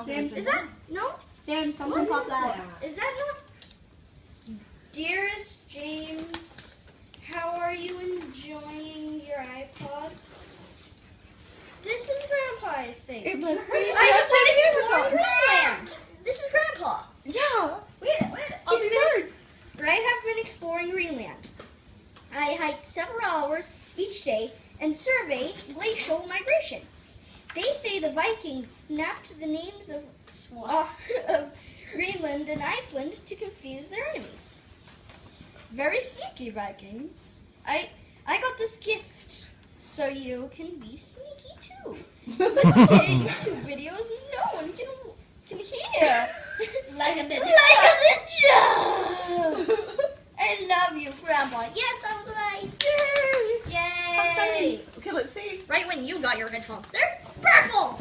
James, Is that no? James, someone pop that. Is that not? Dearest James, how are you enjoying your iPod? This is Grandpa, I think. It must be. I have been exploring Greenland. This is Grandpa. Yeah. Wait. I'll be third. I have been exploring Greenland. I hiked several hours each day and surveyed glacial migration. They say the Vikings snapped the names of Greenland and Iceland to confuse their enemies. Very sneaky, Vikings. I got this gift so you can be sneaky too. Listen to YouTube videos and no one can hear. Like a ninja. I love you, Grandpa. Yes, I was right. Yay! Okay, let's see. Right when you got your headphones. They're purple.